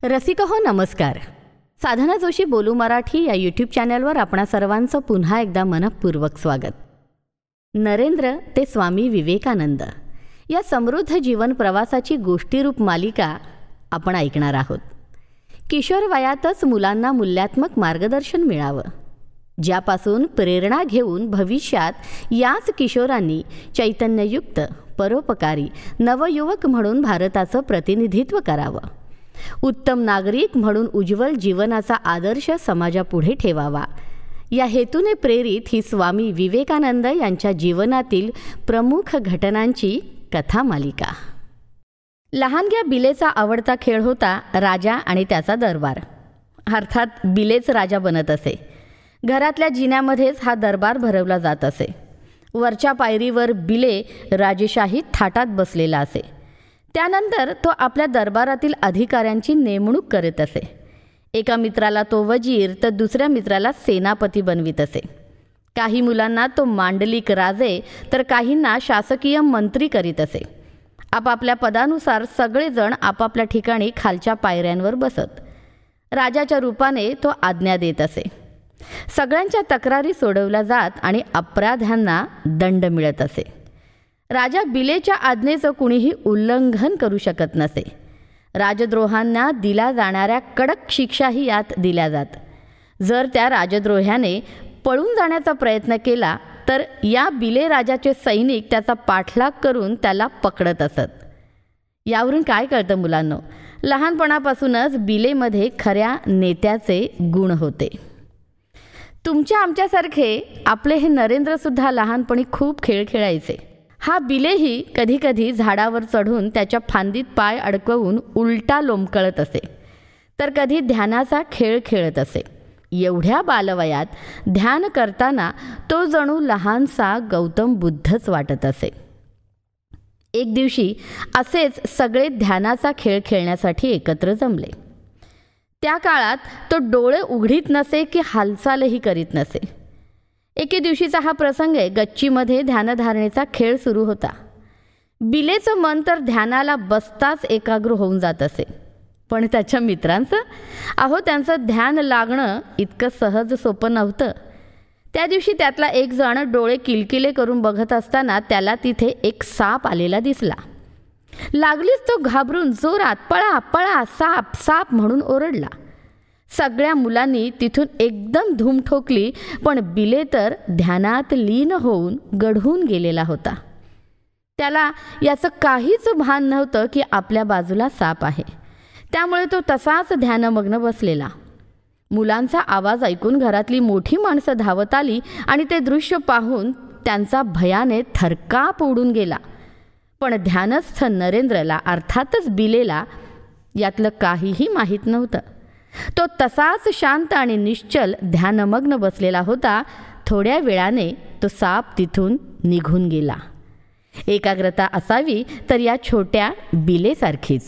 रसिक हो नमस्कार. साधना जोशी बोलू मराठी या यूट्यूब चॅनलवर आपणा सर्वांचं पुन्हा एकदा मनपूर्वक स्वागत. नरेंद्र ते स्वामी विवेकानंद या समृद्ध जीवन प्रवासाची गोष्टीरूप मालिका आपण ऐकणार आहोत. किशोर वयातच मुलांना मूल्यात्मक मार्गदर्शन मिळावं, ज्यापासून प्रेरणा घेऊन भविष्यात याच किशोरांनी चैतन्ययुक्त परोपकारी नवयुवक म्हणून भारताचं प्रतिनिधित्व करावं, उत्तम नागरिक म्हणून उज्ज्वल जीवनाचा आदर्श समाजापुढे ठेवावा, या हेतूने प्रेरित ही स्वामी विवेकानंद यांच्या जीवनातील प्रमुख घटनांची कथा मालिका. लहानग्या बिलेचा आवडता खेळ होता राजा आणि त्याचा दरबार. अर्थात बिलेच राजा बनत असे. घरातल्या जिन्यामध्येच हा दरबार भरवला जात असे. वरच्या पायरीवर बिले राजेशाही थाटात बसलेला असे. त्यानंतर तो आपल्या दरबारातील अधिकाऱ्यांची नेमणूक करीत असे. एका मित्राला तो वजीर तर दुसऱ्या मित्राला सेनापती बनवित असे. काही मुलांना तो मांडलिक राजे तर काहींना शासकीय मंत्री करीत असे. आपापल्या पदानुसार सगळेजण आपापल्या ठिकाणी खालच्या पायऱ्यांवर बसत. राजाच्या रूपाने तो आज्ञा देत असे. सगळ्यांच्या तक्रारी सोडवल्या जात आणि अपराध्यांना दंड मिळत असे. राजा बिलेच्या आज्ञेचं कुणीही उल्लंघन करू शकत नसे. राजद्रोहांना दिल्या जाणाऱ्या कडक शिक्षाही यात दिल्या जात. जर त्या राजद्रोह्याने पळून जाण्याचा प्रयत्न केला तर या बिले राजाचे सैनिक त्याचा पाठलाग करून त्याला पकडत असत. यावरून काय कळतं मुलांनो, लहानपणापासूनच बिलेमध्ये खऱ्या नेत्याचे गुण होते. तुमच्या आमच्यासारखे आपले हे नरेंद्रसुद्धा लहानपणी खूप खेळ खेळायचे. हा बिलेही कधीकधी झाडावर चढून त्याच्या फांदीत पाय अडकवून उलटा लोंबकळत असे, तर कधी ध्यानाचा खेळ खेळत असे. एवढ्या बालवयात ध्यान करताना तो जणू लहानसा गौतम बुद्धच वाटत असे. एक दिवशी असेच सगळे ध्यानाचा खेळ खेळण्यासाठी एकत्र जमले. त्या काळात तो डोळे उघडीत नसे की हालचालही करीत नसे. एके दिवशीचा हा प्रसंग आहे. गच्चीमध्ये ध्यानधारणेचा खेळ सुरू होता. बिलेचं मन तर ध्यानाला बसताच एकाग्र होऊन जात असे, पण त्याच्या मित्रांचं त्यांचं ध्यान लागणं इतकं सहज सोपं नव्हतं. त्या दिवशी त्यातला एक जण डोळे किलकिले करून बघत असताना त्याला तिथे एक साप आलेला दिसला. लागलीच तो घाबरून जोरात पळा पळा साप साप म्हणून ओरडला. सगळ्या मुलांनी तिथून एकदम धूम ठोकली, पण बिले तर ध्यानात लीन होऊन गढून गेलेला होता. त्याला याचं काहीच भान नव्हतं की आपल्या बाजूला साप आहे. त्यामुळे तो तसाच ध्यानमग्न बसलेला. मुलांचा आवाज ऐकून घरातली मोठी माणसं धावत आली आणि ते दृश्य पाहून त्यांचा भयाने थरकाप उडून गेला. पण ध्यानस्थ नरेंद्रला अर्थातच बिलेला यातलं काहीही माहीत नव्हतं. तो तसाच शांत आणि निश्चल ध्यानमग्न बसलेला होता. थोड्या वेळाने तो साप तिथून निघून गेला. एकाग्रता असावी तर या छोट्या बिलेसारखीच.